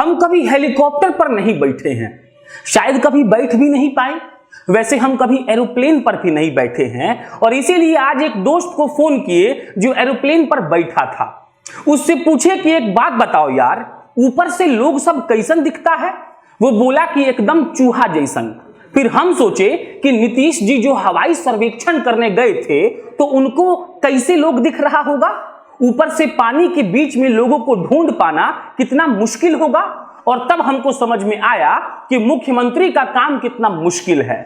हम कभी हेलीकॉप्टर पर नहीं बैठे हैं, शायद कभी बैठ भी नहीं पाए। वैसे हम कभी एरोप्लेन पर भी नहीं बैठे हैं और इसीलिए आज एक दोस्त को फोन किए जो एरोप्लेन पर बैठा था। उससे पूछे कि एक बात बताओ यार, ऊपर से लोग सब कैसन दिखता है? वो बोला कि एकदम चूहा जैसन। फिर हम सोचे कि नीतीश जी जो हवाई सर्वेक्षण करने गए थे तो उनको कैसे लोग दिख रहा होगा। ऊपर से पानी के बीच में लोगों को ढूंढ पाना कितना मुश्किल होगा। और तब हमको समझ में आया कि मुख्यमंत्री का काम कितना मुश्किल है।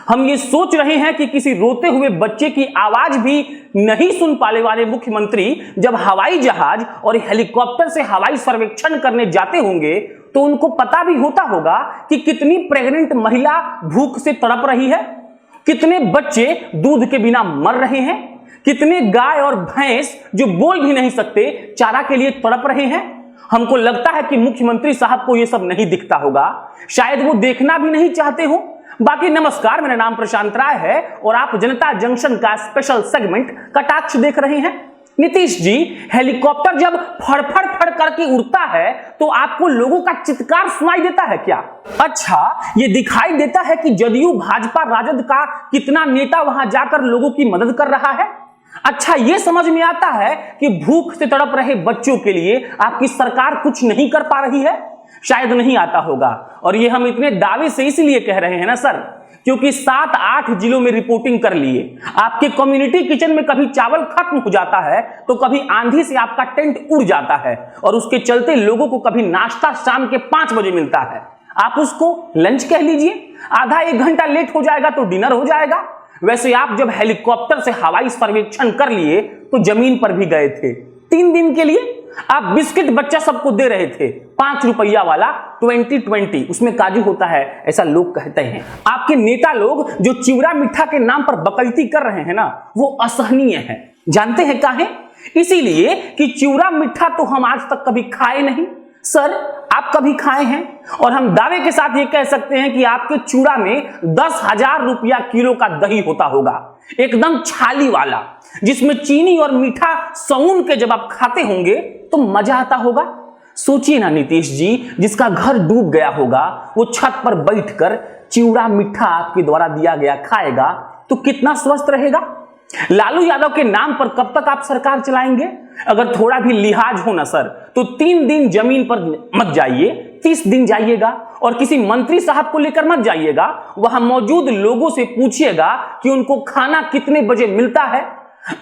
हम ये सोच रहे हैं कि किसी रोते हुए बच्चे की आवाज भी नहीं सुन पाने वाले मुख्यमंत्री जब हवाई जहाज और हेलीकॉप्टर से हवाई सर्वेक्षण करने जाते होंगे तो उनको पता भी होता होगा कि कितनी प्रेग्नेंट महिला भूख से तड़प रही है, कितने बच्चे दूध के बिना मर रहे हैं, कितने गाय और भैंस जो बोल भी नहीं सकते चारा के लिए तड़प रहे हैं। हमको लगता है कि मुख्यमंत्री साहब को यह सब नहीं दिखता होगा, शायद वो देखना भी नहीं चाहते हो। बाकी नमस्कार, मेरा नाम प्रशांत राय है और आप जनता जंक्शन का स्पेशल सेगमेंट कटाक्ष देख रहे हैं। नीतीश जी, हेलीकॉप्टर जब फड़फड़ फड़ करके उड़ता है तो आपको लोगों का चित्कार सुनाई देता है क्या? अच्छा, ये दिखाई देता है कि जदयू भाजपा राजद का कितना नेता वहां जाकर लोगों की मदद कर रहा है। अच्छा, ये समझ में आता है कि भूख से तड़प रहे बच्चों के लिए आपकी सरकार कुछ नहीं कर पा रही है। शायद नहीं आता होगा और ये हम इतने दावे से इसलिए कह रहे हैं ना सर, क्योंकि 7-8 जिलों में रिपोर्टिंग कर लिए। आपके कम्युनिटी किचन में कभी चावल खत्म हो जाता है तो कभी आंधी से आपका टेंट उड़ जाता है और उसके चलते लोगों को कभी नाश्ता शाम के 5 बजे मिलता है। आप उसको लंच कह लीजिए, आधा 1 घंटा लेट हो जाएगा तो डिनर हो जाएगा। वैसे आप जब हेलीकॉप्टर से हवाई सर्वेक्षण कर लिए तो जमीन पर भी गए थे 3 दिन के लिए। आप बिस्किट बच्चा सबको दे रहे थे, 5 रुपया वाला 2020, उसमें काजू होता है ऐसा लोग कहते हैं। आपके नेता लोग जो चिवड़ा मिठा के नाम पर बकैती कर रहे हैं ना, वो असहनीय है। जानते हैं काहे? इसीलिए कि चिवड़ा मिठा तो हम आज तक कभी खाए नहीं। सर, आप कभी खाए हैं? और हम दावे के साथ ये कह सकते हैं कि आपके चूड़ा में 10,000 रुपया किलो का दही होता होगा, एकदम छाली वाला, जिसमें चीनी और मीठा सौन के जब आप खाते होंगे तो मजा आता होगा। सोचिए ना नीतीश जी, जिसका घर डूब गया होगा वो छत पर बैठकर चिवड़ा मिठा आपके द्वारा दिया गया खाएगा तो कितना स्वस्थ रहेगा। लालू यादव के नाम पर कब तक आप सरकार चलाएंगे? अगर थोड़ा भी लिहाज हो ना सर तो 3 दिन जमीन पर मत जाइए, 30 दिन जाइएगा और किसी मंत्री साहब को लेकर मत जाइएगा। वहां मौजूद लोगों से पूछिएगा कि उनको खाना कितने बजे मिलता है।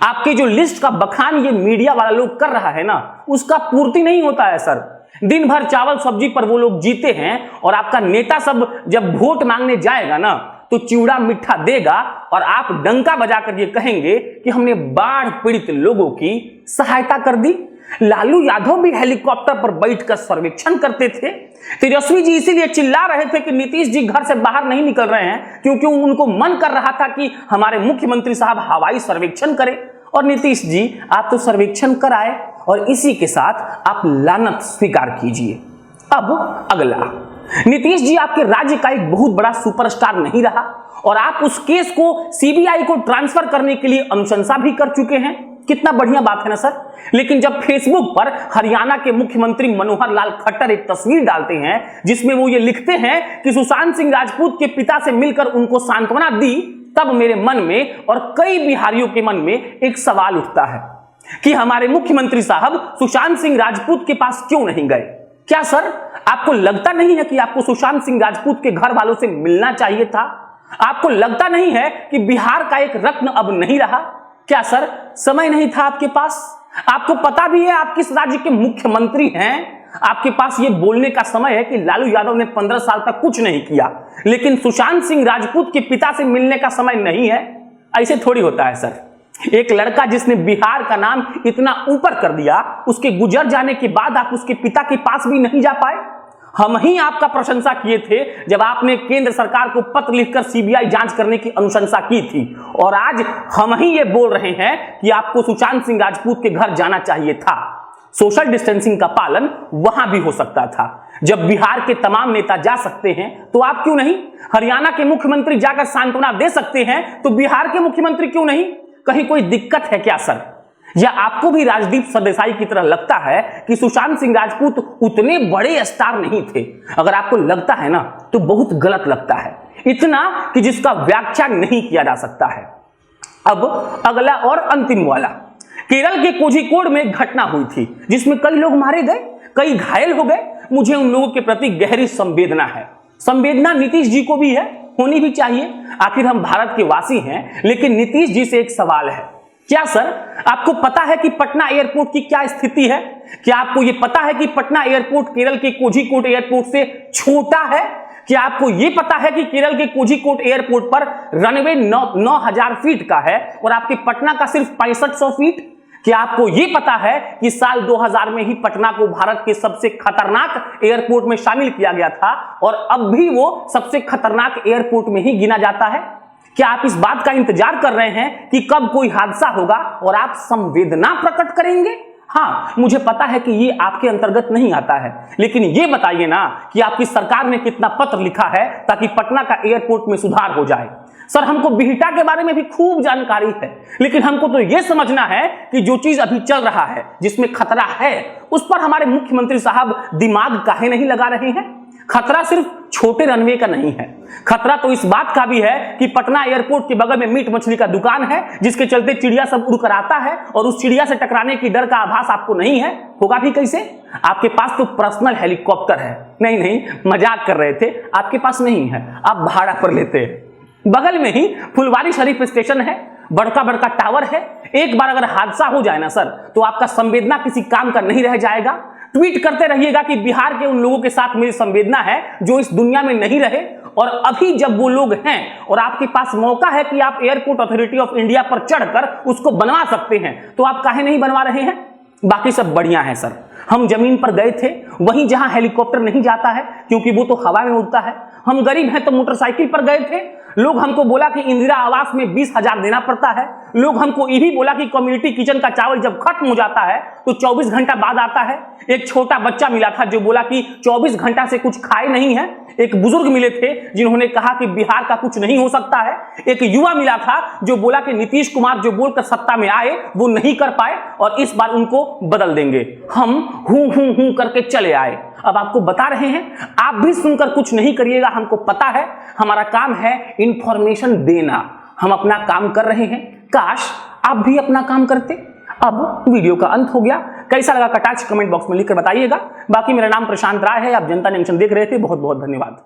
आपके जो लिस्ट का बखान ये मीडिया वाला लोग कर रहा है ना, उसका पूर्ति नहीं होता है सर। दिन भर चावल सब्जी पर वो लोग जीते हैं और आपका नेता सब जब वोट मांगने जाएगा ना तो चिवड़ा मिठा देगा और आप डंका बजाकर ये कहेंगे कि हमने बाढ़ पीड़ित लोगों की सहायता कर दी। लालू यादव भी हेलीकॉप्टर पर बैठकर सर्वेक्षण करते थे। तेजस्वी जी इसीलिए चिल्ला रहे थे कि नीतीश जी घर से बाहर नहीं निकल रहे हैं क्योंकि उनको मन कर रहा था कि हमारे मुख्यमंत्री साहब हवाई सर्वेक्षण करें। और नीतीश जी, आप तो सर्वेक्षण कराए और इसी के साथ आप लानत स्वीकार कीजिए। अब अगला, नीतीश जी आपके राज्य का एक बहुत बड़ा सुपरस्टार नहीं रहा और आप उस केस को सीबीआई को ट्रांसफर करने के लिए अनुशंसा भी कर चुके हैं। कितना बढ़िया बात है ना सर। लेकिन जब फेसबुक पर हरियाणा के मुख्यमंत्री मनोहर लाल खट्टर एक तस्वीर डालते हैं जिसमें वो ये लिखते हैं कि सुशांत सिंह राजपूत के पिता से मिलकर उनको सांत्वना दी, तब मेरे मन में और कई बिहारियों के मन में एक सवाल उठता है कि हमारे मुख्यमंत्री साहब सुशांत सिंह राजपूत के पास क्यों नहीं गए? क्या सर, आपको लगता नहीं है कि आपको सुशांत सिंह राजपूत के घर वालों से मिलना चाहिए था? आपको लगता नहीं है कि बिहार का एक रत्न अब नहीं रहा? क्या सर, समय नहीं था आपके पास? आपको पता भी है आप किस राज्य के मुख्यमंत्री हैं? आपके पास ये बोलने का समय है कि लालू यादव ने 15 साल तक कुछ नहीं किया, लेकिन सुशांत सिंह राजपूत के पिता से मिलने का समय नहीं है। ऐसे थोड़ी होता है सर। एक लड़का जिसने बिहार का नाम इतना ऊपर कर दिया, उसके गुजर जाने के बाद आप उसके पिता के पास भी नहीं जा पाए। हम ही आपका प्रशंसा किए थे जब आपने केंद्र सरकार को पत्र लिखकर सीबीआई जांच करने की अनुशंसा की थी, और आज हम ही ये बोल रहे हैं कि आपको सुशांत सिंह राजपूत के घर जाना चाहिए था। सोशल डिस्टेंसिंग का पालन वहां भी हो सकता था। जब बिहार के तमाम नेता जा सकते हैं तो आप क्यों नहीं? हरियाणा के मुख्यमंत्री जाकर सांत्वना दे सकते हैं तो बिहार के मुख्यमंत्री क्यों नहीं? कहीं कोई दिक्कत है क्या सर? या आपको भी राजदीप सरदेसाई की तरह लगता है कि सुशांत सिंह राजपूत उतने बड़े स्टार नहीं थे? अगर आपको लगता है ना तो बहुत गलत लगता है, इतना कि जिसका व्याख्या नहीं किया जा सकता है। अब अगला और अंतिम वाला, केरल के कोझिकोड में एक घटना हुई थी जिसमें कई लोग मारे गए, कई घायल हो गए। मुझे उन लोगों के प्रति गहरी संवेदना है। संवेदना नीतीश जी को भी है, होनी भी चाहिए, आखिर हम भारत के वासी हैं। लेकिन नीतीश जी से एक सवाल है, क्या सर आपको पता है कि पटना एयरपोर्ट की क्या स्थिति है? क्या आपको यह पता है कि पटना एयरपोर्ट केरल के कोझिकोड एयरपोर्ट से छोटा है? क्या आपको यह पता है कि केरल के कोझिकोड एयरपोर्ट पर रनवे 9,000 फीट का है और आपके पटना का सिर्फ 6500 फीट? क्या आपको यह पता है कि साल 2000 में ही पटना को भारत के सबसे खतरनाक एयरपोर्ट में शामिल किया गया था और अब भी वो सबसे खतरनाक एयरपोर्ट में ही गिना जाता है? क्या आप इस बात का इंतजार कर रहे हैं कि कब कोई हादसा होगा और आप संवेदना प्रकट करेंगे? हाँ, मुझे पता है कि ये आपके अंतर्गत नहीं आता है, लेकिन ये बताइए ना कि आपकी सरकार ने कितना पत्र लिखा है ताकि पटना का एयरपोर्ट में सुधार हो जाए। सर हमको बिहटा के बारे में भी खूब जानकारी है, लेकिन हमको तो यह समझना है कि जो चीज अभी चल रहा है, जिसमें खतरा है, उस पर हमारे मुख्यमंत्री साहब दिमाग काहे नहीं लगा रहे हैं? खतरा सिर्फ छोटे रनवे का नहीं है, खतरा तो इस बात का भी है कि पटना एयरपोर्ट के बगल में मीट मछली का दुकान है, जिसके चलते चिड़िया सब उड़कर आता है और उस चिड़िया से टकराने की डर का आभास आपको नहीं है। होगा भी कैसे? आपके पास तो पर्सनल हेलीकॉप्टर है। नहीं, मजाक कर रहे थे, आपके पास नहीं है, आप भाड़ा पर लेते हैं। बगल में ही फुलवारी शरीफ स्टेशन है, बड़का बड़का टावर है। एक बार अगर हादसा हो जाए ना सर, तो आपका संवेदना किसी काम का नहीं रह जाएगा। ट्वीट करते रहिएगा कि बिहार के उन लोगों के साथ मेरी संवेदना है जो इस दुनिया में नहीं रहे, और अभी जब वो लोग हैं और आपके पास मौका है कि आप एयरपोर्ट अथॉरिटी ऑफ इंडिया पर चढ़कर उसको बनवा सकते हैं, तो आप काहे नहीं बनवा रहे हैं? बाकी सब बढ़िया है सर। हम जमीन पर गए थे, वहीं जहां हेलीकॉप्टर नहीं जाता है क्योंकि वो तो हवा में उड़ता है। हम गरीब हैं तो मोटरसाइकिल पर गए थे। लोग हमको बोला कि इंदिरा आवास में 20,000 देना पड़ता है। लोग हमको ये भी बोला कि कम्युनिटी किचन का चावल जब खत्म हो जाता है तो 24 घंटा बाद आता है। एक छोटा बच्चा मिला था जो बोला कि 24 घंटा से कुछ खाए नहीं है। एक बुजुर्ग मिले थे जिन्होंने कहा कि बिहार का कुछ नहीं हो सकता है। एक युवा मिला था जो बोला कि नीतीश कुमार जो बोलकर सत्ता में आए वो नहीं कर पाए और इस बार उनको बदल देंगे। हम हूं करके चले आए। अब आपको बता रहे हैं, आप भी सुनकर कुछ नहीं करिएगा, हमको पता है। हमारा काम है इंफॉर्मेशन देना, हम अपना काम कर रहे हैं। काश आप भी अपना काम करते। अब वीडियो का अंत हो गया, कैसा लगा कटाक्ष कमेंट बॉक्स में लिखकर बताइएगा। बाकी मेरा नाम प्रशांत राय है, आप जनता जंक्शन देख रहे थे। बहुत बहुत धन्यवाद।